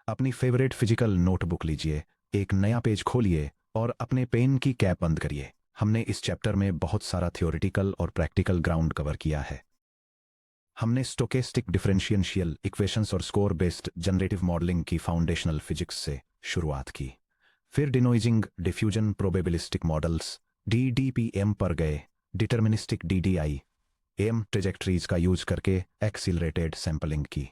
अपनी favourite physical notebook लीजिए, एक नया पेज खोलिए और अपने पेन की कैप बंद करिए। हमने इस चैप्टर में बहुत सारा थ्योरेटिकल और प्रैक्टिकल ग्राउंड कवर किया है। हमने स्टोकेस्टिक डिफरेंशियल इक्वेशंस और स्कोर बेस्ड जनरेटिव मॉडलिंग की फाउंडेशनल फिजिक्स से शुरुआत की। फिर डिनोइजिंग डिफ्यूजन प्रोबेबिलिस्टिक मॉडल्स DDPM पर गए, डिटर्मिनिस्टिक DDI ट्रेजेक्टरीज का यूज करके एक्सीलरेटेड सैंपलिंग की।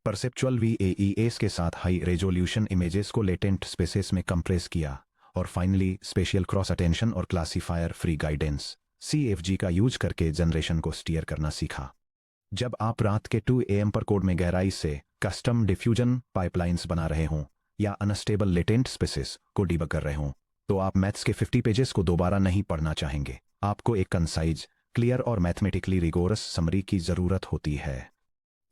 परसेप्चुअल VAEAs के साथ हाई रेजोल्यूशन इमेजेस को लेटेंट स्पेसेस में कंप्रेस किया और फाइनली स्पेशियल क्रॉस अटेंशन और क्लासीफायर फ्री गाइडेंस CFG का यूज करके जनरेशन को स्टीयर करना सीखा। जब आप रात के 2 AM पर कोड में गहराई से कस्टम डिफ्यूजन पाइपलाइंस बना रहे हों या अनस्टेबल लेटेंट स्पेसेस को डिबग कर रहे हों, तो आप मैथ्स के 50 पेजेस को दोबारा नहीं पढ़ना चाहेंगे। आपको एक कंसाइज, क्लियर और मैथमेटिकली रिगोरस समरी की जरूरत होती है।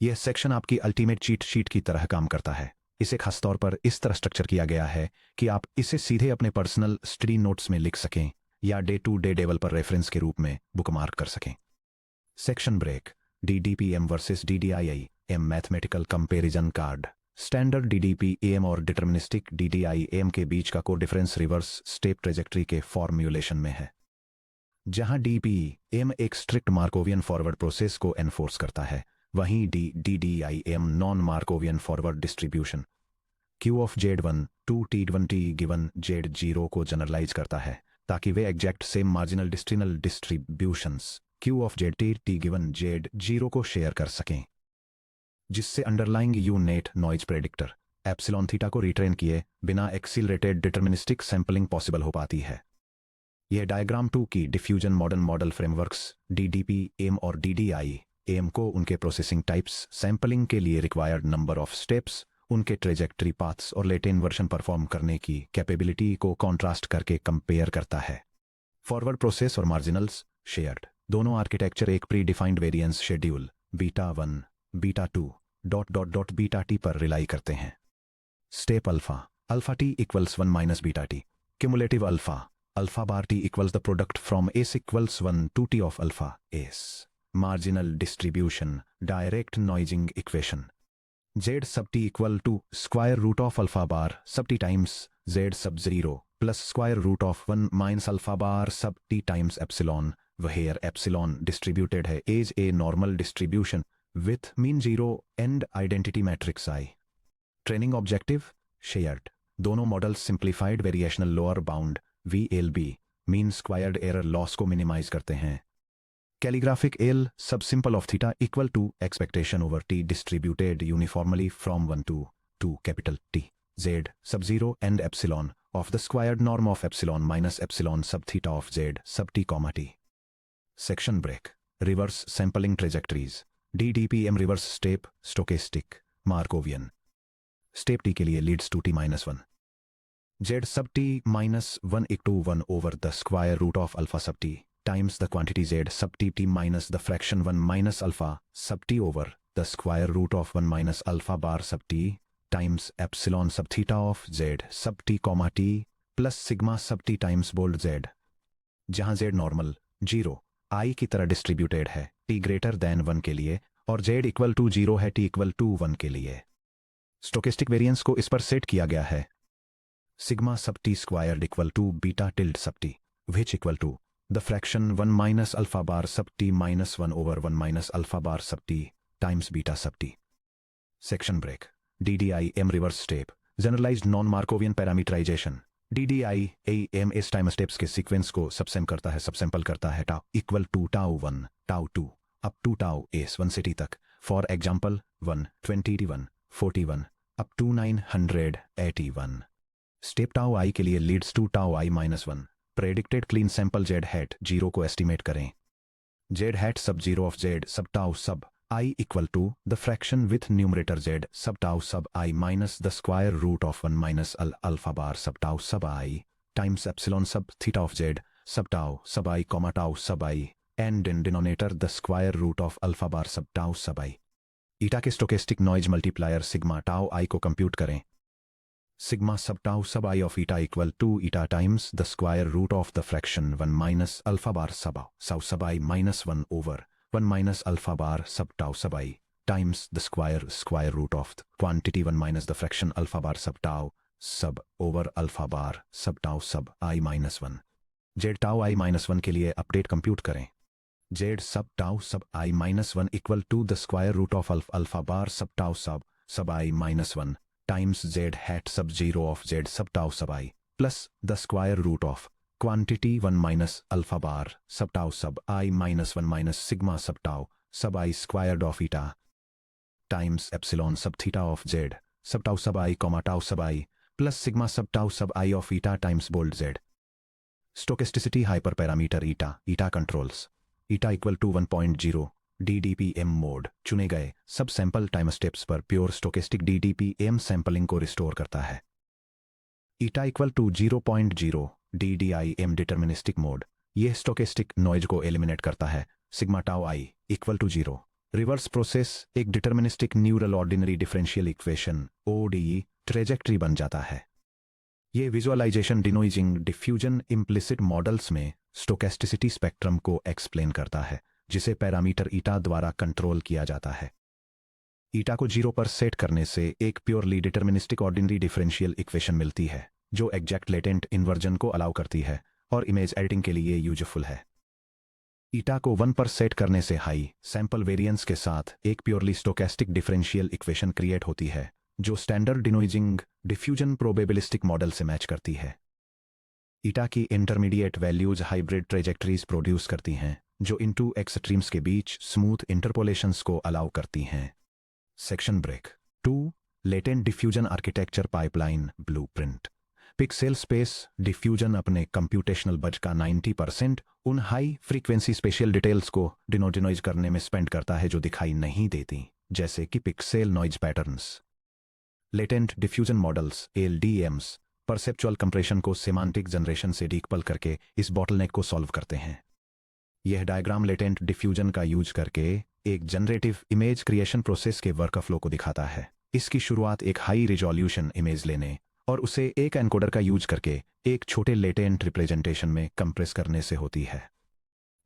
यह सेक्शन आपकी अल्टीमेट चीट शीट की तरह काम करता है। इसे खासतौर पर इस तरह स्ट्रक्चर किया गया है कि आप इसे सीधे अपने पर्सनल स्टडी नोट्स में लिख सकें या day to day developer reference के रूप में बुकमार्क कर सकें। Section break. DDPM versus DDIM mathematical comparison card. Standard DDPM और डिटर्मिनिस्टिक DDIM के बीच का code difference reverse step trajectory के फॉर्म्यूलेशन में है। जहां DDPM एक स्ट्रिक्ट मार्कोवियन फॉरवर्ड प्रोसेस को एनफोर्स करता है, वहीं DDIM non Markovian forward distribution Q of Z1 2 T1 given Z0 को जनरलाइज करता है ताकि वे एग्जैक्ट सेम मार्जिनल डिस्ट्रिनल distributions Q of ZT given Z0 को शेयर कर सकें, जिससे underlying UNet noise predictor epsilon theta को रिट्रेन किए बिना एक्सीलरेटेड डिटर्मिनिस्टिक सैंपलिंग पॉसिबल हो पाती है। यह डायग्राम 2 की diffusion modern model frameworks DDPM और DDIM को उनके प्रोसेसिंग टाइप्स, सैंपलिंग के लिए रिक्वायर्ड नंबर ऑफ स्टेप्स, उनके ट्रेजेक्टरी पाथ्स और लेट इन्वर्शन परफॉर्म करने की कैपेबिलिटी को कॉन्ट्रास्ट करके कंपेयर करता है। फॉरवर्ड प्रोसेस और मार्जिनल्स शेयर्ड दोनों आर्किटेक्चर एक predefined variance schedule β1 β2 βT पर रिलाई करते हैं। Step alpha T equals 1 minus βT, cumulative alpha bar T equals the product from S equals 1 to T of alpha S। Marginal distribution direct noising equation Z sub T equal to square root of alpha bar sub T times Z sub 0 plus square root of 1 minus alpha bar sub T times epsilon, where epsilon distributed है as a normal distribution with mean 0 and identity matrix I। Training objective shared दोनों models simplified variational lower bound VLB mean squared error loss को minimize करते हैं। Calligraphic L sub simple of theta equal to expectation over T distributed uniformly from 1 to capital T Z sub 0 and epsilon of the squared norm of epsilon minus epsilon sub theta of Z sub T comma T। Section break. Reverse sampling trajectories DDPM reverse step stochastic Markovian. Step T के लिए leads to T-1 Z sub T-1 equal to 1 over the square root of alpha sub T times the quantity Z sub T minus the fraction 1 minus alpha sub T over the square root of 1 minus alpha bar sub T times epsilon sub theta of Z sub T comma T plus sigma sub T times bold Z, जहां Z normal 0 I की तरह distributed है T greater than 1 के लिए और Z equal to 0 है T equal to 1 के लिए। स्टोकेस्टिक वेरिएंस को इस पर सेट किया गया है sigma sub T squared equal to beta tilde sub T which equal to the fraction 1 minus alpha bar sub T minus 1 over 1 minus alpha bar sub T times beta sub T। Section break. DDIM reverse step generalized non Markovian parameterization DDIM इस time steps के sequence को subsample करता है tau equal to tau 1 tau 2 up to tau S 1 से T तक। For example 1 21 41 up to 981। Step tau I के लिए leads to tau I-1 predicted clean sample Z hat 0 को एस्टिमेट करें। Z hat sub 0 of Z sub tau sub I equal to the fraction with numerator Z sub tau sub I minus the square root of 1 minus alpha bar sub tau sub I times epsilon sub theta of Z sub tau sub I comma tau sub I and in denominator the square root of alpha bar sub tau sub I। Eta के stochastic noise multiplier sigma tau I को compute करें। Sigma sub tau sub I of eta equal to eta times the square root of the fraction 1 minus alpha bar sub I minus 1 over 1 minus alpha bar sub tau sub I times the square root of the quantity 1 minus the fraction alpha bar sub tau sub over alpha bar sub tau sub I minus 1. z tau I minus 1 के लिए update compute करें. z sub tau sub I minus 1 equal to the square root of alpha bar sub tau sub I minus 1 times z hat sub 0 of z sub tau sub I plus the square root of quantity 1 minus alpha bar sub tau sub I minus 1 minus sigma sub tau sub I squared of eta times epsilon sub theta of z sub tau sub I comma tau sub I plus sigma sub tau sub I of eta times bold z. Stochasticity hyperparameter eta controls eta equal to 1.0 DDPM mode चुने गए सब sample time steps पर pure stochastic DDPM sampling को restore करता है. eta equal to 0.0 DDIM deterministic mode यह stochastic noise को eliminate करता है. Sigma tau I equal to 0. Reverse process एक deterministic neural ordinary differential equation ODE trajectory बन जाता है. ये visualization denoising diffusion implicit models में स्टोकेस्टिसिटी स्पेक्ट्रम को एक्सप्लेन करता है जिसे पैरामीटर ईटा द्वारा कंट्रोल किया जाता है. ईटा को 0 पर सेट करने से एक purely deterministic ordinary differential equation मिलती है जो एग्जैक्ट लेटेंट इन्वर्जन को अलाउ करती है और इमेज एडिटिंग के लिए यूजफुल है. ईटा को 1 पर सेट करने से हाई सैंपल वेरिएंस के साथ एक purely stochastic differential equation create होती है जो स्टैंडर्ड डिनोइजिंग डिफ्यूजन प्रोबेबिलिस्टिक मॉडल से मैच करती है. ईटा की intermediate values hybrid trajectories produce करती हैं जो इन टू एक्सट्रीम्स के बीच स्मूथ इंटरपोलेशंस को अलाउ करती हैं. Section break 2 latent diffusion architecture pipeline blueprint. Pixel space diffusion अपने कंप्यूटेशनल बजट का 90% उन हाई फ्रीक्वेंसी स्पेशियल डिटेल्स को डिनोइज करने में स्पेंड करता है जो दिखाई नहीं देती जैसे कि pixel noise patterns. Latent diffusion models LDMs perceptual compression को सेमांटिक जनरेशन से डीकपल करके इस बॉटलनेक को सॉल्व करते हैं. यह डायग्राम लेटेंट डिफ्यूजन का यूज करके एक जनरेटिव इमेज क्रिएशन प्रोसेस के वर्कफ्लो को दिखाता है. इसकी शुरुआत एक हाई रिजोल्यूशन इमेज लेने और उसे एक एनकोडर का यूज करके एक छोटे लेटेंट रिप्रेजेंटेशन में कंप्रेस करने से होती है.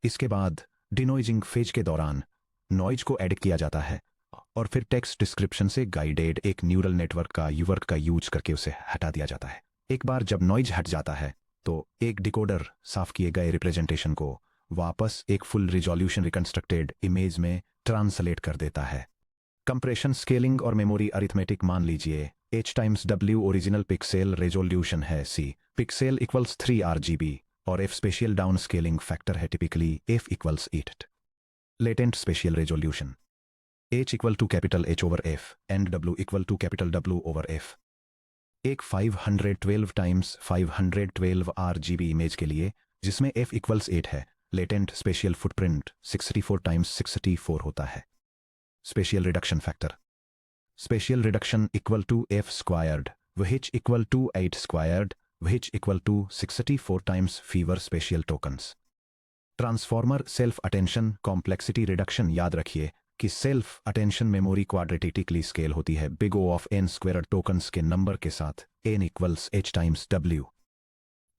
इसके बाद डिनोइजिंग फेज के दौरान नॉइज को एडिट किया जाता है और फिर टेक्स्ट डिस्क्रिप्शन से गाइडेड एक न्यूरल नेटवर्क का यूवर्क का यूज करके उसे हटा दिया जाता है. एक बार जब नॉइज हट जाता है तो एक डिकोडर साफ किए गए रिप्रेजेंटेशन को वापस एक फुल रिजोल्यूशन रिकंस्ट्रक्टेड इमेज में ट्रांसलेट कर देता है. कंप्रेशन स्केलिंग और मेमोरी अरिथमेटिक मान लीजिए H times W original pixel resolution है C पिक्सेल इक्वल्स 3 RGB और F spatial down scaling factor है typically F equals 8. Latent spatial resolution H equal to capital H over F and W equal to capital W over F. एक 512 times 512 RGB image के लिए जिसमें F equals 8 है latent special footprint 64 times 64 होता है. Spatial reduction factor spatial reduction equal to F squared H equal to 8 squared H equal to 64 times fewer spatial tokens. Transformer self attention complexity reduction याद रखिए कि self attention memory quadratically scale होती है big O of n square tokens के number के साथ n equals H times W.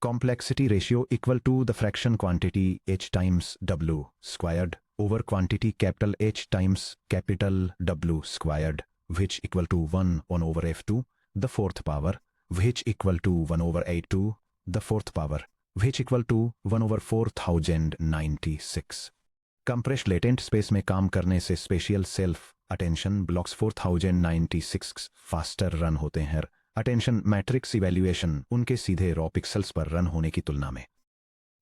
Complexity ratio equal to the fraction quantity H times W squared over quantity capital H times capital W squared which equal to 1 over F2 the fourth power which equal to 1 over A2 the fourth power which equal to 1 over 4096. Compressed latent space में काम करने से spatial self attention blocks 4096 faster run होते हैं attention matrix evaluation उनके सीधे raw pixels पर run होने की तुलना में.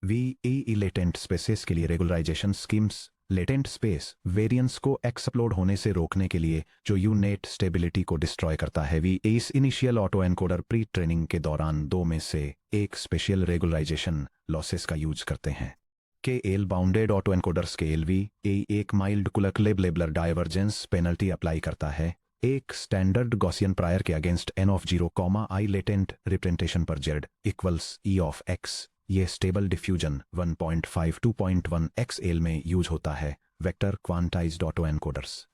VEE लेटेंट स्पेसेस के लिए regularisation schemes latent space variance को एक्सप्लोड होने से रोकने के लिए जो यूनेट स्टेबिलिटी को डिस्ट्रॉय करता है. इस initial auto encoder pre training के दौरान दो में से एक स्पेशल रेगुलराइजेशन लॉसेस का यूज करते हैं. KL बाउंडेड ऑटो एनकोडर्स के LV एक माइल्ड कुलकलेब लेबलर डाइवर्जेंस पेनल्टी अप्लाई करता है एक स्टैंडर्ड गॉसियन प्रायर के against n of 0, I latent representation पर Z equals E of X. ये स्टेबल डिफ्यूजन 1.5 XL में यूज होता है vector quantized auto encoders.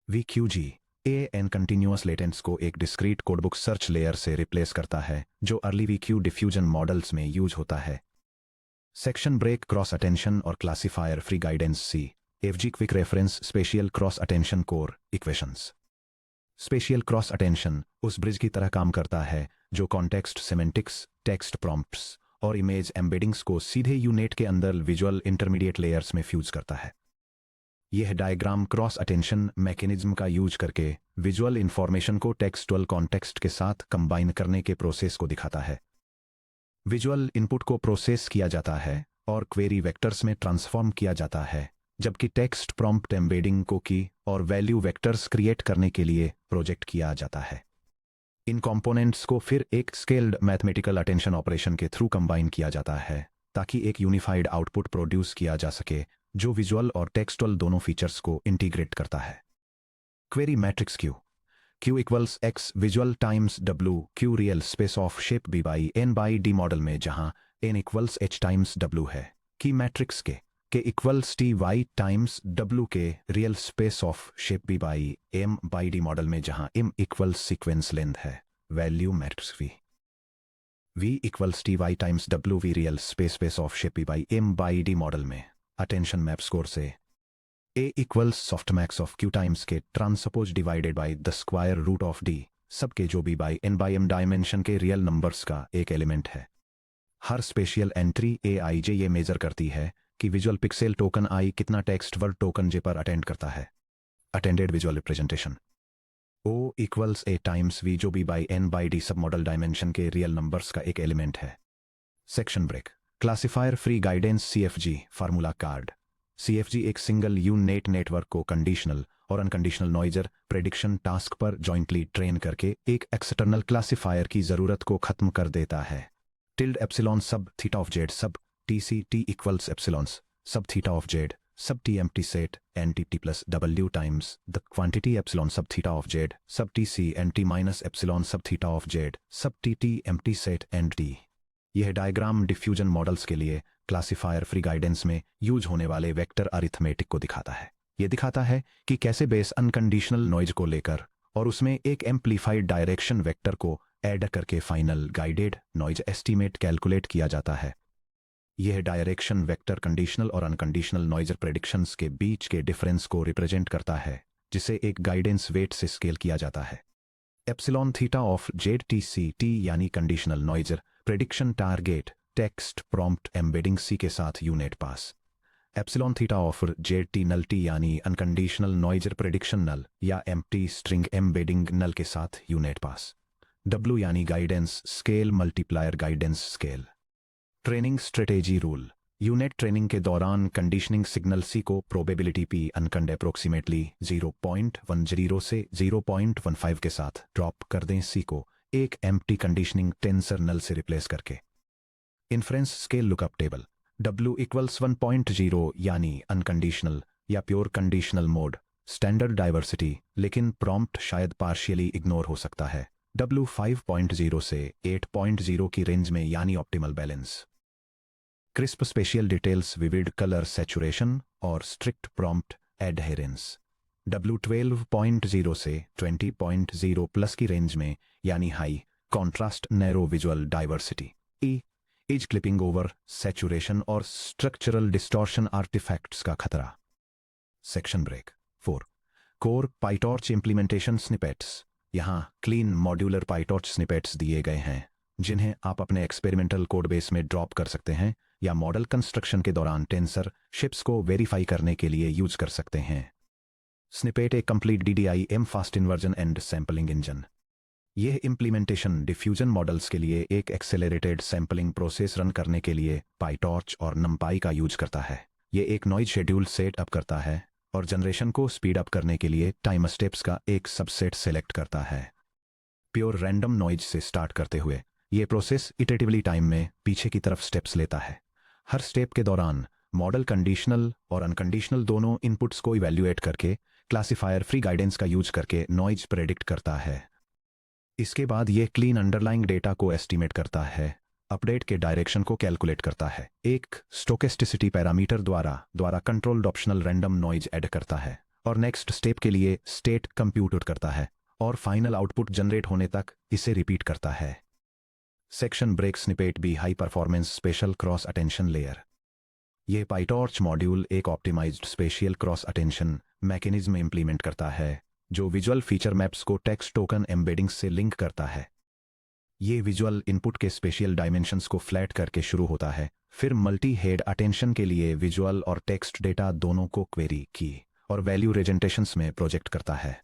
VQG AN continuous latents को एक डिस्क्रीट कोडबुक सर्च लेयर से रिप्लेस करता है जो अर्ली VQ डिफ्यूजन मॉडल्स में यूज होता है. सेक्शन ब्रेक क्रॉस अटेंशन और classifier free guidance C FG quick reference spatial cross attention core equations. Spatial cross attention उस ब्रिज की तरह काम करता है जो कॉन्टेक्स्ट सेमेंटिक्स, टेक्स्ट प्रॉम्प्ट्स और इमेज एम्बेडिंग्स को सीधे यूनेट के अंदर विजुअल इंटरमीडिएट लेयर्स में फ्यूज करता है। यह डायग्राम क्रॉस अटेंशन मैकेनिज्म का यूज करके विजुअल इंफॉर्मेशन को टेक्सटुअल कॉन्टेक्स्ट के साथ कंबाइन करने के प्रोसेस को दिखाता है। विजुअल इनपुट को प्रोसेस किया जाता है और क्वेरी वेक्टर्स में ट्रांसफॉर्म किया जाता है, जबकि टेक्स्ट प्रॉम्प्ट एम्बेडिंग को की और वैल्यू वेक्टर्स क्रिएट करने के लिए प्रोजेक्ट किया जाता है। इन कंपोनेंट्स को फिर एक स्केल्ड मैथमेटिकल अटेंशन ऑपरेशन के थ्रू कंबाइन किया जाता है ताकि एक यूनिफाइड आउटपुट प्रोड्यूस किया जा सके जो विजुअल और टेक्सटुअल दोनों फीचर्स को इंटीग्रेट करता है। Query matrix Q equals X visual times W Q real space of shape B by N by D model में जहां N equals H times W है। की मैट्रिक्स के equals T Y times W के real space of shape B by M by D model में जहां M equals sequence length है। Value matrix V equals T Y times W V real space of shape B by M by D model में attention map score से A equals softmax of Q times K transpose divided by the square root of D sub K जो B by N by M dimension के real numbers का एक element है। हर spatial entry AIJ ये measure करती है कि विजुअल पिक्सेल टोकन I कितना टेक्स्ट वर्ड टोकन J पर अटेंड करता है। Attended visual representation O equals A times V जो B by N by D sub model dimension के रियल नंबर्स का एक एलिमेंट है। Section break. Classifier free guidance CFG formula card. CFG एक single UNet network को conditional और unconditional noiser prediction task पर jointly train करके एक एक्सटर्नल क्लासिफायर की जरूरत को खत्म कर देता है। Tilde epsilon sub theta of Z सब TC T इक्वल्स एप्सिलॉन्स सब थीटा ऑफ जेड सब T empty set NT plus W times the quantity epsilon sub theta of Z सब TC NT minus epsilon sub theta of Z सब TT empty set NT। यह diagram diffusion models के लिए classifier free guidance में use होने वाले vector arithmetic को दिखाता है। यह दिखाता है कि कैसे बेस अनकंडीशनल नॉइज को लेकर और उसमें एक एम्प्लीफाइड डायरेक्शन वेक्टर को ऐड करके final guided noise estimate calculate किया जाता है। यह डायरेक्शन वेक्टर कंडीशनल और अनकंडीशनल नॉइजर प्रेडिक्शंस के बीच के डिफरेंस को रिप्रेजेंट करता है, जिसे एक गाइडेंस वेट से स्केल किया जाता है। Epsilon theta of Z TCT यानी conditional noiser prediction target text prompt embedding C के साथ UNet pass. Epsilon theta of Z T null T यानी अनकंडीशनल नॉइजर प्रेडिक्शन नल या एम्प्टी स्ट्रिंग एम्बेडिंग नल के साथ यूनेट पास। W यानी guidance scale multiplier guidance scale. Training strategy rule. Unit training के दौरान conditioning signal C को probability P uncond approximately 0.10 से 0.15 के साथ ड्रॉप कर दें C को एक एम्प्टी कंडीशनिंग टेंसर नल से रिप्लेस करके। Inference scale lookup table. W equals 1.0 यानी अनकंडीशनल या pure conditional mode standard diversity, लेकिन प्रॉम्प्ट शायद पार्शियली इग्नोर हो सकता है। W 5.0 से 8.0 की रेंज में यानी optimal balance. Crisp spatial details vivid colour saturation और स्ट्रिक्ट प्रॉम्प्ट एडहेरेंस। W 12.0 से 20.0 प्लस की रेंज में यानी high contrast narrow visual diversity. Edge clipping over saturation और स्ट्रक्चरल डिस्टॉर्शन आर्टिफैक्ट्स का खतरा। Section break 4 core PyTorch implementation snippets. यहाँ clean modular PyTorch snippets दिए गए हैं जिन्हें आप अपने एक्सपेरिमेंटल कोड बेस में ड्रॉप कर सकते हैं या मॉडल कंस्ट्रक्शन के दौरान टेंसर शिप्स को वेरीफाई करने के लिए यूज कर सकते हैं। स्निपेट एक complete DDIM fast inversion and sampling engine. यह इंप्लीमेंटेशन डिफ्यूजन मॉडल्स के लिए एक एक्सेलरेटेड सैंपलिंग प्रोसेस रन करने के लिए पाइटॉर्च और नंपाई का यूज करता है। यह एक नॉइज शेड्यूल सेट अप करता है और जनरेशन को स्पीड अप करने के लिए टाइम स्टेप्स का एक सबसेट सेलेक्ट करता है। प्योर रैंडम नॉइज से स्टार्ट करते हुए यह प्रोसेस इटरेटिवली टाइम में पीछे की तरफ स्टेप्स लेता है। हर स्टेप के दौरान मॉडल कंडीशनल और अनकंडीशनल दोनों इनपुट्स को इवैल्यूएट करके क्लासिफायर फ्री गाइडेंस का यूज करके नॉइज प्रेडिक्ट करता है। इसके बाद यह क्लीन अंडरलाइंग डेटा को एस्टीमेट करता है, अपडेट के डायरेक्शन को कैलकुलेट करता है, एक स्टोकेस्टिसिटी पैरामीटर द्वारा controlled optional random noise add करता है और नेक्स्ट स्टेप के लिए स्टेट कंप्यूट करता है और फाइनल आउटपुट जनरेट होने तक इसे रिपीट करता है। Section break snippet B high performance special cross attention layer. ये पाइटॉर्च मॉड्यूल एक optimised spatial cross attention mechanism implement करता है जो विजुअल फीचर मैप्स को टेक्स्ट टोकन एम्बेडिंग्स से लिंक करता है। ये विजुअल इनपुट के स्पेशियल डायमेंशंस को फ्लैट करके शुरू होता है, फिर मल्टी हेड अटेंशन के लिए विजुअल और टेक्स्ट डेटा दोनों को क्वेरी की और वैल्यू रिप्रेजेंटेशंस में प्रोजेक्ट करता है।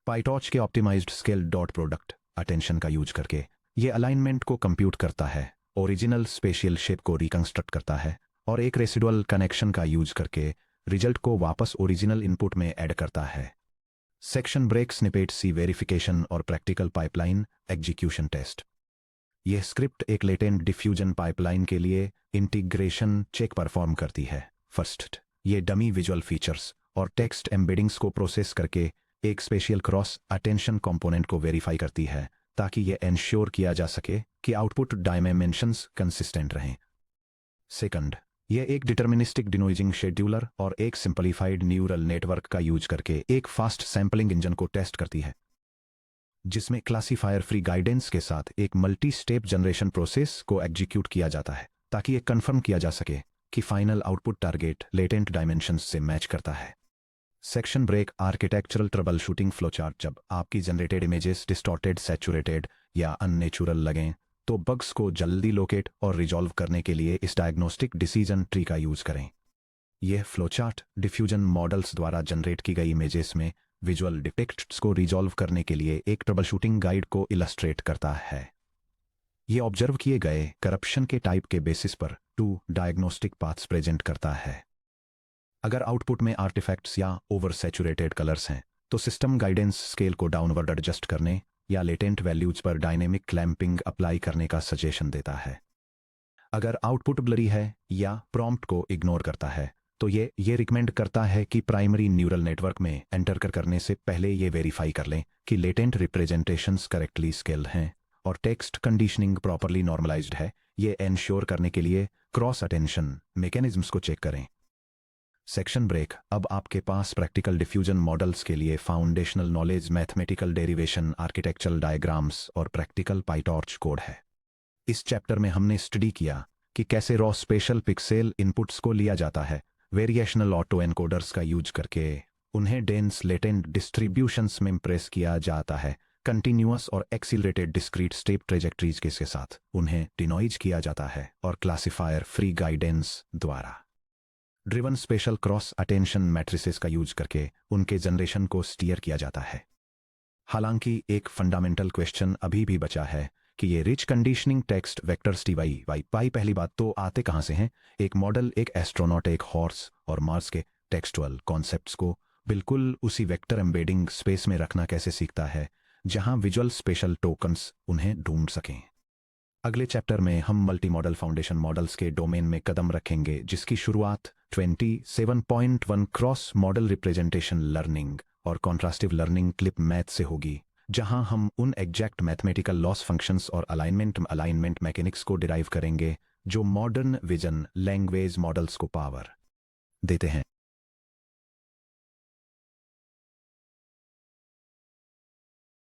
पाइटॉर्च के optimised scale dot product attention का यूज करके ये अलाइनमेंट को कंप्यूट करता है, ओरिजिनल स्पेशियल शेप को रिकंस्ट्रक्ट करता है और एक रेसिडुअल कनेक्शन का यूज करके रिजल्ट को वापस ओरिजिनल इनपुट में ऐड करता है। Section break snippet C verification और प्रैक्टिकल पाइपलाइन एग्जीक्यूशन टेस्ट। यह स्क्रिप्ट एक लेटेंट डिफ्यूजन पाइपलाइन के लिए इंटीग्रेशन चेक परफॉर्म करती है। फर्स्ट, ये डमी विजुअल फीचर्स और टेक्स्ट एम्बेडिंग्स को प्रोसेस करके एक स्पेशियल क्रॉस अटेंशन कंपोनेंट को वेरीफाई करती है ताकि यह एंश्योर किया जा सके कि आउटपुट डायमेंशंस कंसिस्टेंट रहें। सेकंड, यह एक डिटर्मिनिस्टिक डिनोइजिंग शेड्यूलर और एक सिंपलीफाइड न्यूरल नेटवर्क का यूज करके एक फास्ट सैंपलिंग इंजन को टेस्ट करती है जिसमें क्लासीफायर फ्री गाइडेंस के साथ एक मल्टी स्टेप जनरेशन प्रोसेस को एग्जीक्यूट किया जाता है ताकि यह कंफर्म किया जा सके कि final output target latent dimensions से मैच करता है। Section break architectural troubleshooting flowchart. जब आपकी जनरेटेड इमेजेस डिस्टॉर्टेड, सैचुरेटेड या अननेचुरल लगें तो बग्स को जल्दी लोकेट और रिजॉल्व करने के लिए इस डायग्नोस्टिक डिसीजन ट्री का यूज करें। यह फ्लोचार्ट डिफ्यूजन मॉडल्स द्वारा जनरेट की गई इमेजेस में विजुअल डिफेक्ट्स को रिजॉल्व करने के लिए एक ट्रबल शूटिंग गाइड को इलस्ट्रेट करता है। यह ऑब्जर्व किए गए करप्शन के टाइप के बेसिस पर 2 डायग्नोस्टिक पाथ्स प्रेजेंट करता है। अगर आउटपुट में आर्टिफैक्ट्स या ओवर सैचुरेटेड कलर्स हैं तो सिस्टम गाइडेंस स्केल को डाउनवर्ड एडजस्ट करने या लेटेंट वैल्यूज पर डायनेमिक क्लैंपिंग अप्लाई करने का सजेशन देता है। अगर आउटपुट ब्लरी है या प्रॉम्प्ट को इग्नोर करता है तो ये रिकमेंड करता है कि प्राइमरी न्यूरल नेटवर्क में एंटर करने से पहले ये वेरीफाई कर लें कि लेटेंट रिप्रेजेंटेशंस करेक्टली स्केल्ड हैं और टेक्स्ट कंडीशनिंग प्रॉपरली नॉर्मलाइज्ड है। ये एंश्योर करने के लिए क्रॉस अटेंशन मैकेनिज्म्स को चेक करें। Section break. अब आपके पास प्रैक्टिकल डिफ्यूजन मॉडल्स के लिए foundational knowledge, mathematical derivation, architectural diagrams और प्रैक्टिकल पाइटॉर्च कोड है। इस चैप्टर में हमने स्टडी किया कि कैसे रॉ स्पेशल पिक्सेल इनपुट्स को लिया जाता है वेरिएशनल ऑटो एनकोडर्स का यूज करके, उन्हें डेंस लेटेंट डिस्ट्रीब्यूशंस में इम्प्रेस किया जाता है कंटिन्यूअस और एक्सीलरेटेड डिस्क्रीट स्टेप ट्रेजेक्ट्रीज के साथ उन्हें डिनोइज किया जाता है और क्लासीफायर फ्री गाइडेंस द्वारा driven special cross attention matrices का यूज करके उनके जनरेशन को स्टीयर किया जाता है। हालांकि एक फंडामेंटल क्वेश्चन अभी भी बचा है कि ये rich conditioning text vectors T Y pi पहली बात तो आते कहां से हैं। एक मॉडल, एक एस्ट्रोनॉट, एक हॉर्स और मार्स के टेक्सचुअल कॉन्सेप्ट्स को बिल्कुल उसी वेक्टर एम्बेडिंग स्पेस में रखना कैसे सीखता है जहां विजुअल स्पेशल टोकन्स उन्हें ढूंढ सकें। अगले चैप्टर में हम मल्टी मॉडल फाउंडेशन मॉडल्स के डोमेन में कदम रखेंगे जिसकी शुरुआत 27.1 क्रॉस मॉडल रिप्रेजेंटेशन लर्निंग और कॉन्ट्रास्टिव लर्निंग क्लिप मैथ से होगी, जहां हम उन एग्जैक्ट मैथमेटिकल लॉस फंक्शंस और अलाइनमेंट मैकेनिक्स को डिराइव करेंगे जो मॉडर्न विजन लैंग्वेज मॉडल्स को पावर देते हैं।